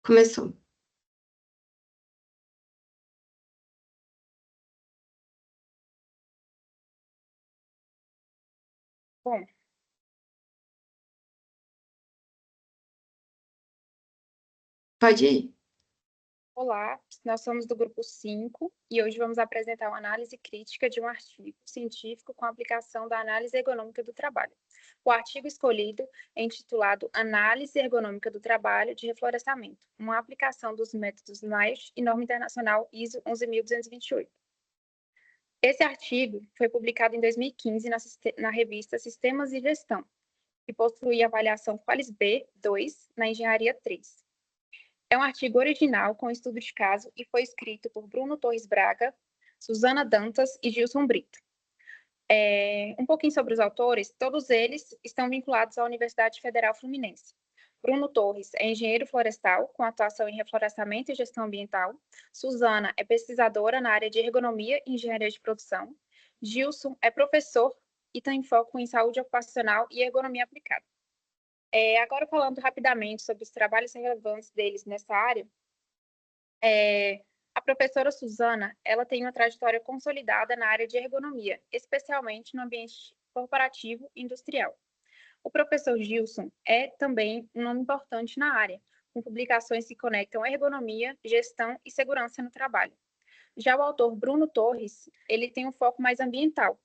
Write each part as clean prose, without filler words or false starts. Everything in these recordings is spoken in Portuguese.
Começou. Bom, Pode ir. olá, nós somos do grupo 5 e hoje vamos apresentar uma análise crítica de um artigo científico com aplicação da análise ergonômica do trabalho. O artigo escolhido é intitulado Análise Ergonômica do Trabalho de Reflorestamento, uma aplicação dos métodos NIST e norma internacional ISO 11.228. Esse artigo foi publicado em 2015 na revista Sistemas e Gestão, e possui avaliação Qualis B2 na Engenharia 3. É um artigo original com estudo de caso e foi escrito por Bruno Torres Braga, Suzana Dantas e Gilson Brito. Um pouquinho sobre os autores, todos eles estão vinculados à Universidade Federal Fluminense. Bruno Torres é engenheiro florestal, com atuação em reflorestamento e gestão ambiental. Suzana é pesquisadora na área de ergonomia e engenharia de produção. Gilson é professor e tem foco em saúde ocupacional e ergonomia aplicada. Agora, falando rapidamente sobre os trabalhos relevantes deles nessa área, a professora Suzana, ela tem uma trajetória consolidada na área de ergonomia, especialmente no ambiente corporativo e industrial. O professor Gilson é também um nome importante na área, com publicações que conectam ergonomia, gestão e segurança no trabalho. Já o autor Bruno Torres, ele tem um foco mais ambiental.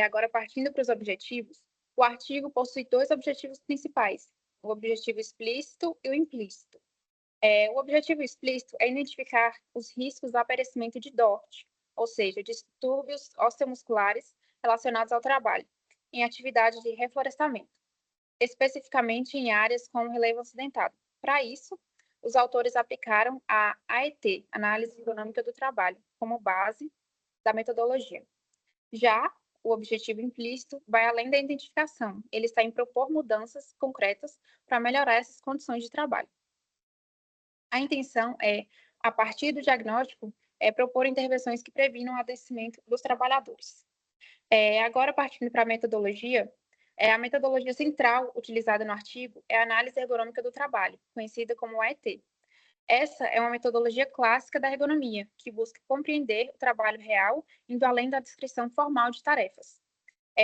Agora, partindo para os objetivos, o artigo possui dois objetivos principais, o objetivo explícito e o implícito. O objetivo explícito é identificar os riscos do aparecimento de DORT, ou seja, distúrbios osteomusculares relacionados ao trabalho, em atividades de reflorestamento, especificamente em áreas com relevo acidentado. Para isso, os autores aplicaram a AET, Análise Ergonômica do Trabalho, como base da metodologia. Já o objetivo implícito vai além da identificação, ele está em propor mudanças concretas para melhorar essas condições de trabalho. A intenção é, a partir do diagnóstico, propor intervenções que previnam o adoecimento dos trabalhadores. Agora, partindo para a metodologia central utilizada no artigo é a análise ergonômica do trabalho, conhecida como AET. Essa é uma metodologia clássica da ergonomia, que busca compreender o trabalho real, indo além da descrição formal de tarefas.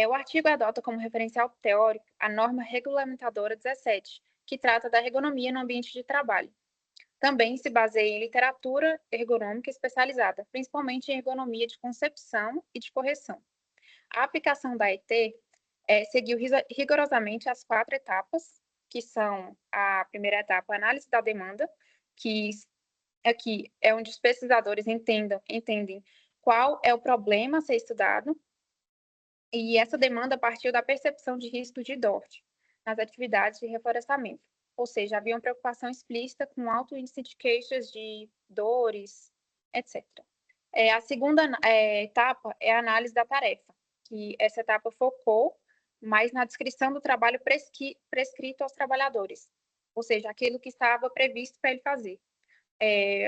O artigo adota como referencial teórico a norma regulamentadora 17, que trata da ergonomia no ambiente de trabalho. Também se baseia em literatura ergonômica especializada, principalmente em ergonomia de concepção e de correção. A aplicação da ET seguiu rigorosamente as 4 etapas, que são a primeira etapa, a análise da demanda, que aqui é onde os pesquisadores entendem qual é o problema a ser estudado, e essa demanda partiu da percepção de risco de DORT nas atividades de reflorestamento. Ou seja, havia uma preocupação explícita com alto índice de queixas de dores, etc. A segunda etapa é a análise da tarefa, que essa etapa focou mais na descrição do trabalho prescrito aos trabalhadores, ou seja, aquilo que estava previsto para ele fazer.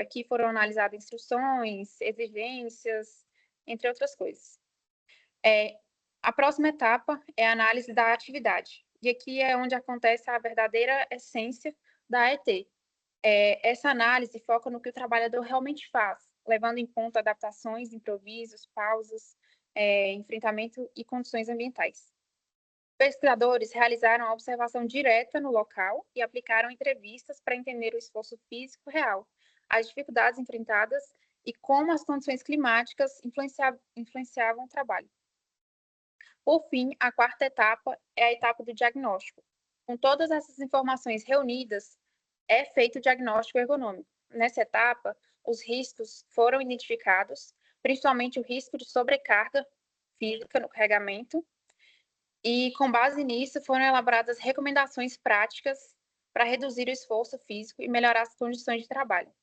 Aqui foram analisadas instruções, exigências, entre outras coisas. A próxima etapa é a análise da atividade, e aqui é onde acontece a verdadeira essência da ET. Essa análise foca no que o trabalhador realmente faz, levando em conta adaptações, improvisos, pausas, enfrentamento e condições ambientais. Pesquisadores realizaram a observação direta no local e aplicaram entrevistas para entender o esforço físico real, as dificuldades enfrentadas e como as condições climáticas influenciavam o trabalho. Por fim, a quarta etapa é a etapa do diagnóstico. Com todas essas informações reunidas, é feito o diagnóstico ergonômico. Nessa etapa, os riscos foram identificados, principalmente o risco de sobrecarga física no carregamento, e com base nisso foram elaboradas recomendações práticas para reduzir o esforço físico e melhorar as condições de trabalho.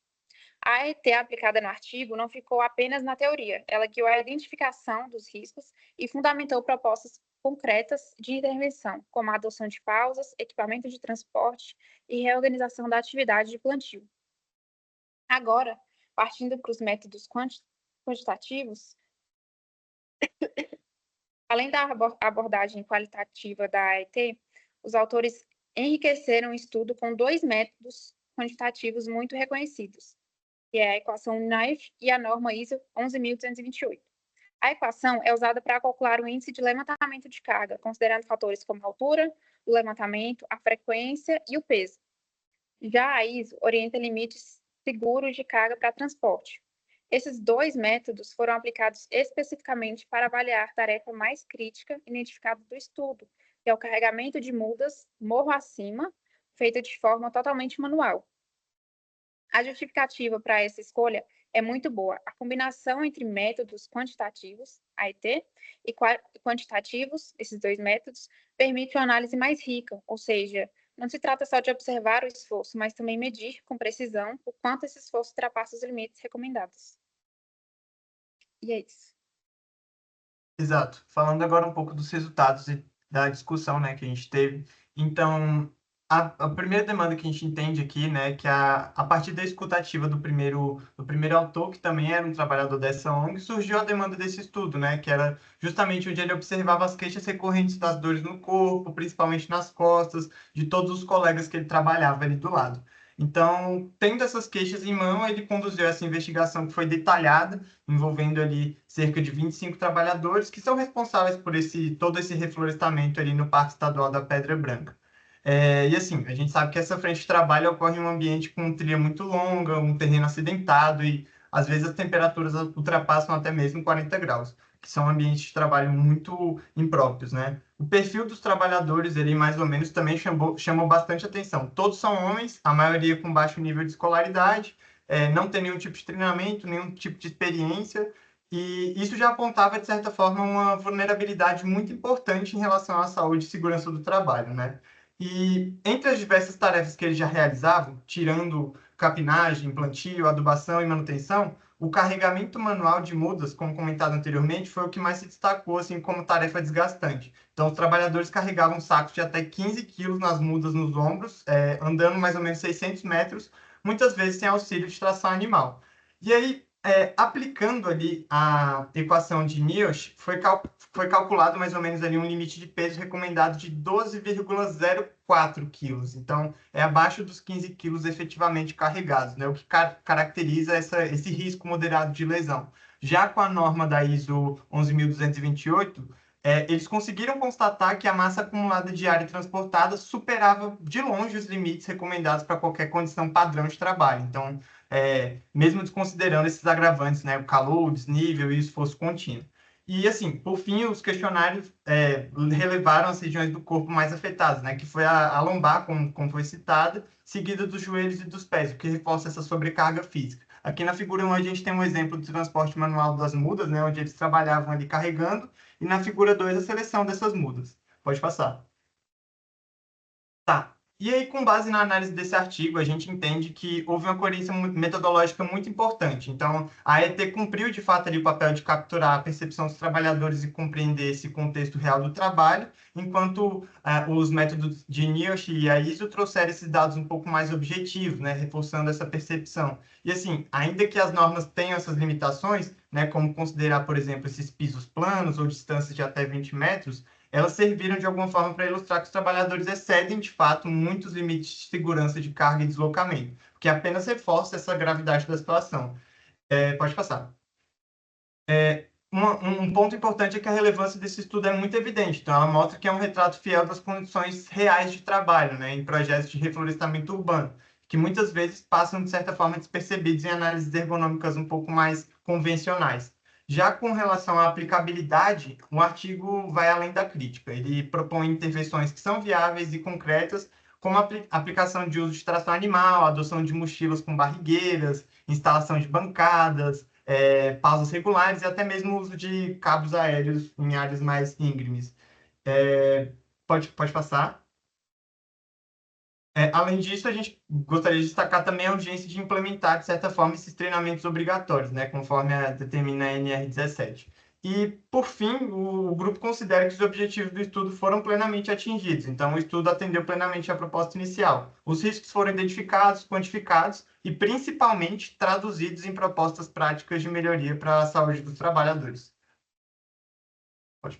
A AET aplicada no artigo não ficou apenas na teoria, ela guiou a identificação dos riscos e fundamentou propostas concretas de intervenção, como a adoção de pausas, equipamento de transporte e reorganização da atividade de plantio. Agora, partindo para os métodos quantitativos, além da abordagem qualitativa da AET, os autores enriqueceram o estudo com dois métodos quantitativos muito reconhecidos, que é a equação Knife e a norma ISO 11.228. A equação é usada para calcular o índice de levantamento de carga, considerando fatores como a altura do levantamento, a frequência e o peso. Já a ISO orienta limites seguros de carga para transporte. Esses dois métodos foram aplicados especificamente para avaliar a tarefa mais crítica identificada do estudo, que é o carregamento de mudas morro acima, feito de forma totalmente manual. A justificativa para essa escolha é muito boa. A combinação entre métodos quantitativos, AET, e quantitativos, esses dois métodos, permite uma análise mais rica, ou seja, não se trata só de observar o esforço, mas também medir com precisão o quanto esse esforço ultrapassa os limites recomendados. E é isso. Exato. Falando agora um pouco dos resultados e da discussão, né, que a gente teve. Então, a primeira demanda que a gente entende aqui, né, que a partir da escutativa do primeiro autor, que também era um trabalhador dessa ONG, surgiu a demanda desse estudo, né, que era justamente onde ele observava as queixas recorrentes das dores no corpo, principalmente nas costas, de todos os colegas que ele trabalhava ali do lado. Então, tendo essas queixas em mão, ele conduziu essa investigação que foi detalhada, envolvendo ali cerca de 25 trabalhadores que são responsáveis por todo esse reflorestamento ali no Parque Estadual da Pedra Branca. E assim, a gente sabe que essa frente de trabalho ocorre em um ambiente com trilha muito longa, um terreno acidentado e às vezes as temperaturas ultrapassam até mesmo 40 graus, que são ambientes de trabalho muito impróprios, né? O perfil dos trabalhadores, ele mais ou menos também chamou bastante atenção. Todos são homens, a maioria com baixo nível de escolaridade, não tem nenhum tipo de treinamento, nenhum tipo de experiência, e isso já apontava, de certa forma, uma vulnerabilidade muito importante em relação à saúde e segurança do trabalho, né? E entre as diversas tarefas que eles já realizavam, tirando capinagem, plantio, adubação e manutenção, o carregamento manual de mudas, como comentado anteriormente, foi o que mais se destacou assim, como tarefa desgastante. Então, os trabalhadores carregavam sacos de até 15 quilos nas mudas nos ombros, andando mais ou menos 600 metros, muitas vezes sem auxílio de tração animal. E aí, aplicando ali a equação de NIOSH, foi calculado mais ou menos ali um limite de peso recomendado de 12,04 quilos. Então, é abaixo dos 15 quilos efetivamente carregados, né? O que caracteriza esse risco moderado de lesão. Já com a norma da ISO 11.228, eles conseguiram constatar que a massa acumulada diária transportada superava de longe os limites recomendados para qualquer condição padrão de trabalho. Então, mesmo desconsiderando esses agravantes, né, o calor, o desnível e o esforço contínuo. E, assim, por fim, os questionários relevaram as regiões do corpo mais afetadas, né, que foi a lombar, como foi citada, seguida dos joelhos e dos pés, o que reforça essa sobrecarga física. Aqui na figura 1 a gente tem um exemplo do transporte manual das mudas, né, onde eles trabalhavam ali carregando, e na figura 2 a seleção dessas mudas. Pode passar. Tá. E aí, com base na análise desse artigo, a gente entende que houve uma coerência metodológica muito importante. Então, a AET cumpriu, de fato, ali, o papel de capturar a percepção dos trabalhadores e compreender esse contexto real do trabalho, enquanto os métodos de NIOSH e a ISO trouxeram esses dados um pouco mais objetivos, né, reforçando essa percepção. E, assim, ainda que as normas tenham essas limitações, né, como considerar, por exemplo, esses pisos planos ou distâncias de até 20 metros, elas serviram de alguma forma para ilustrar que os trabalhadores excedem, de fato, muitos limites de segurança de carga e deslocamento, que apenas reforça essa gravidade da situação. Pode passar. Um ponto importante é que a relevância desse estudo é muito evidente. Então, ela mostra que é um retrato fiel das condições reais de trabalho, né, em projetos de reflorestamento urbano, que muitas vezes passam, de certa forma, despercebidos em análises ergonômicas um pouco mais convencionais. Já com relação à aplicabilidade, o artigo vai além da crítica. Ele propõe intervenções que são viáveis e concretas, como a aplicação de uso de tração animal, adoção de mochilas com barrigueiras, instalação de bancadas, pausas regulares e até mesmo o uso de cabos aéreos em áreas mais íngremes. Pode passar. Além disso, a gente gostaria de destacar também a urgência de implementar, de certa forma, esses treinamentos obrigatórios, né, conforme determina a NR17. E, por fim, o grupo considera que os objetivos do estudo foram plenamente atingidos. Então, o estudo atendeu plenamente à proposta inicial. Os riscos foram identificados, quantificados e, principalmente, traduzidos em propostas práticas de melhoria para a saúde dos trabalhadores. Pode.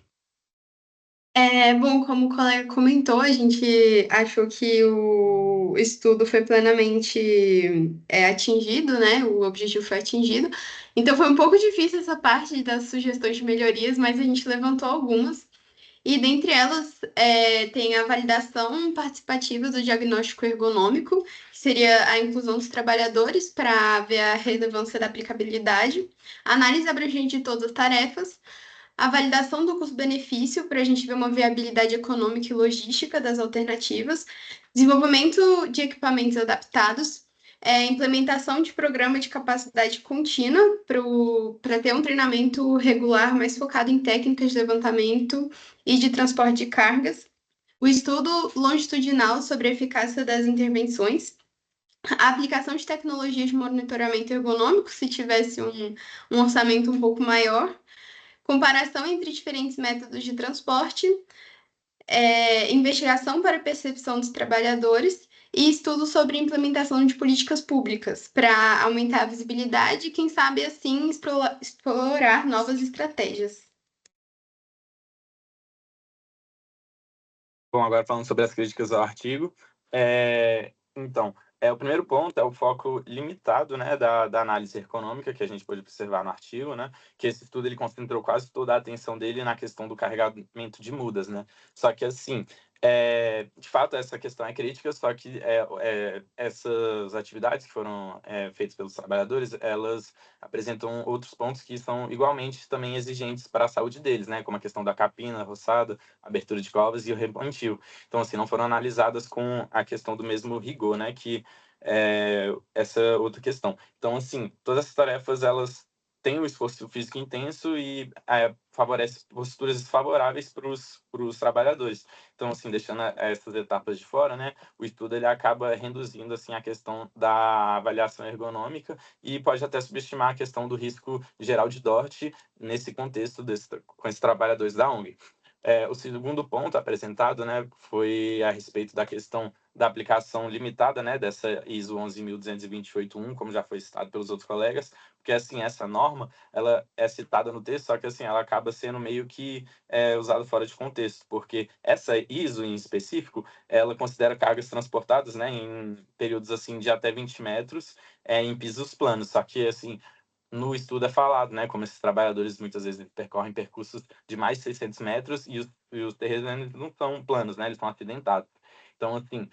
Bom, como o colega comentou, a gente achou que o estudo foi plenamente atingido, né? O objetivo foi atingido. Então foi um pouco difícil essa parte das sugestões de melhorias, mas a gente levantou algumas. E dentre elas tem a validação participativa do diagnóstico ergonômico, que seria a inclusão dos trabalhadores para ver a relevância da aplicabilidade, a análise abrangente de todas as tarefas, a validação do custo-benefício para a gente ver uma viabilidade econômica e logística das alternativas, desenvolvimento de equipamentos adaptados, implementação de programa de capacidade contínua para ter um treinamento regular mais focado em técnicas de levantamento e de transporte de cargas, o estudo longitudinal sobre a eficácia das intervenções, a aplicação de tecnologias de monitoramento ergonômico, se tivesse um orçamento um pouco maior, comparação entre diferentes métodos de transporte, investigação para percepção dos trabalhadores e estudo sobre implementação de políticas públicas para aumentar a visibilidade e, quem sabe, assim, explorar novas estratégias. Bom, agora falando sobre as críticas ao artigo, então, o primeiro ponto é o foco limitado, né, da análise econômica que a gente pode observar no artigo, né, que esse estudo ele concentrou quase toda a atenção dele na questão do carregamento de mudas, né, só que assim, de fato essa questão é crítica, só que essas atividades que foram feitas pelos trabalhadores, elas apresentam outros pontos que são igualmente também exigentes para a saúde deles, né, como a questão da capina, roçada, abertura de covas e o replantio. Então, assim, não foram analisadas com a questão do mesmo rigor, né, que essa outra questão. Então, assim, todas essas tarefas, elas têm um esforço físico intenso e favorece posturas desfavoráveis para os trabalhadores. Então, assim, deixando essas etapas de fora, né, o estudo ele acaba reduzindo assim a questão da avaliação ergonômica e pode até subestimar a questão do risco geral de DORT nesse contexto com esses trabalhadores da ONG. O segundo ponto apresentado, né, foi a respeito da questão da aplicação limitada, né, dessa ISO 11.228.1, como já foi citado pelos outros colegas, porque, assim, essa norma, ela é citada no texto, só que, assim, ela acaba sendo meio que usada fora de contexto, porque essa ISO, em específico, ela considera cargas transportadas, né, em períodos, assim, de até 20 metros, em pisos planos, só que, assim, no estudo é falado, né, como esses trabalhadores muitas vezes percorrem percursos de mais de 600 metros e os terrenos não são planos, né, eles são acidentados. Então, assim,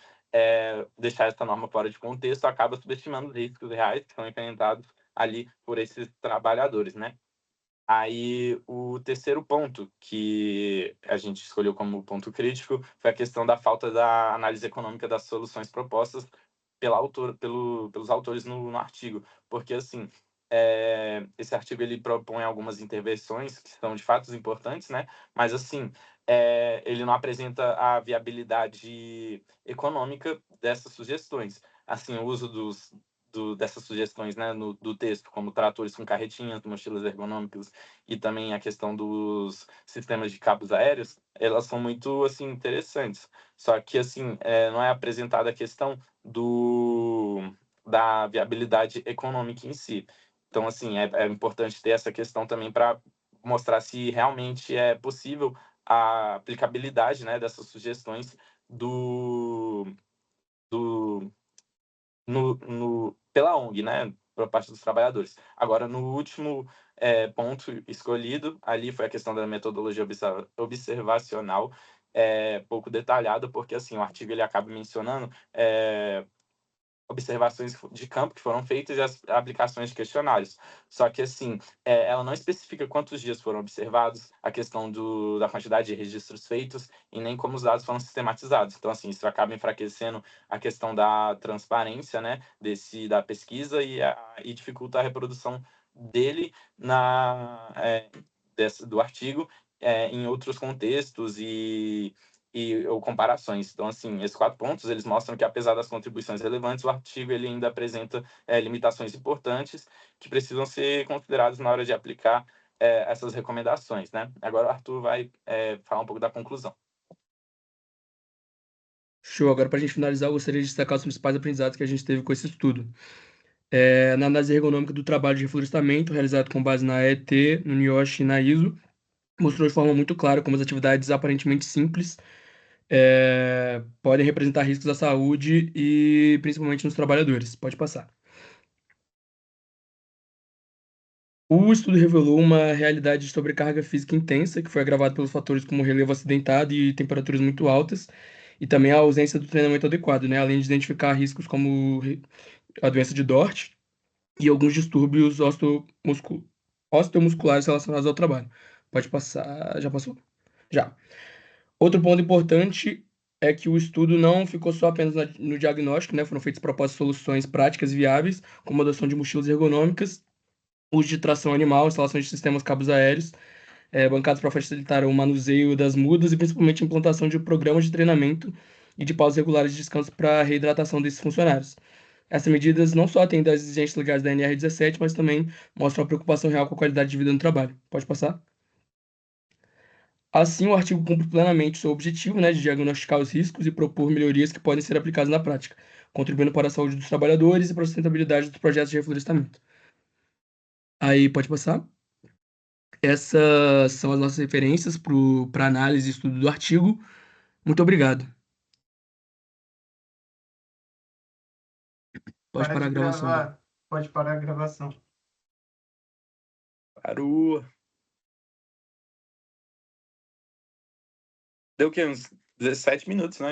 deixar essa norma fora de contexto acaba subestimando os riscos reais que são enfrentados ali por esses trabalhadores, né. Aí, o terceiro ponto que a gente escolheu como ponto crítico foi a questão da falta da análise econômica das soluções propostas pelos autores no artigo, porque, assim, esse artigo ele propõe algumas intervenções que são de fato importantes, né? Mas, assim, ele não apresenta a viabilidade econômica dessas sugestões. Assim, o uso dessas sugestões, né, do texto, como tratores com carretinhas, mochilas ergonômicas e também a questão dos sistemas de cabos aéreos, elas são muito, assim, interessantes. Só que, assim, não é apresentada a questão da viabilidade econômica em si. Então, assim, é importante ter essa questão também para mostrar se realmente é possível a aplicabilidade, né, dessas sugestões do, do, pela ONG, né, por parte dos trabalhadores. Agora, no último ponto escolhido, ali foi a questão da metodologia observacional, pouco detalhada, porque, assim, o artigo ele acaba mencionando observações de campo que foram feitas e as aplicações de questionários. Só que, assim, ela não especifica quantos dias foram observados, a questão da quantidade de registros feitos e nem como os dados foram sistematizados. Então, assim, isso acaba enfraquecendo a questão da transparência, né, da pesquisa e dificulta a reprodução dele do artigo em outros contextos ou comparações. Então, assim, esses 4 pontos, eles mostram que, apesar das contribuições relevantes, o artigo ele ainda apresenta limitações importantes que precisam ser consideradas na hora de aplicar essas recomendações, né? Agora o Arthur vai falar um pouco da conclusão. Show. Agora, para a gente finalizar, eu gostaria de destacar os principais aprendizados que a gente teve com esse estudo. Na análise ergonômica do trabalho de reflorestamento, realizado com base na ET, no NIOSH e na ISO, mostrou de forma muito clara como as atividades aparentemente simples podem representar riscos à saúde e principalmente nos trabalhadores. Pode passar. O estudo revelou uma realidade de sobrecarga física intensa, que foi agravada pelos fatores como relevo acidentado e temperaturas muito altas, e também a ausência do treinamento adequado, né? Além de identificar riscos como a doença de Dort e alguns distúrbios osteomusculares relacionados ao trabalho. Pode passar. Já passou? Já. Outro ponto importante é que o estudo não ficou só apenas no diagnóstico, né? Foram feitas propostas de soluções práticas e viáveis, como a adoção de mochilas ergonômicas, uso de tração animal, instalação de sistemas cabos aéreos, bancados para facilitar o manuseio das mudas e principalmente a implantação de programas de treinamento e de pausas regulares de descanso para a reidratação desses funcionários. Essas medidas não só atendem às exigências legais da NR17, mas também mostram a preocupação real com a qualidade de vida no trabalho. Pode passar? Assim, o artigo cumpre plenamente seu objetivo, né, de diagnosticar os riscos e propor melhorias que podem ser aplicadas na prática, contribuindo para a saúde dos trabalhadores e para a sustentabilidade dos projetos de reflorestamento. Aí, pode passar? Essas são as nossas referências para análise e estudo do artigo. Muito obrigado. Pode Para parar de a gravação já. gravar. Pode parar a gravação. Parou. Deu o quê? Uns 17 minutos, né?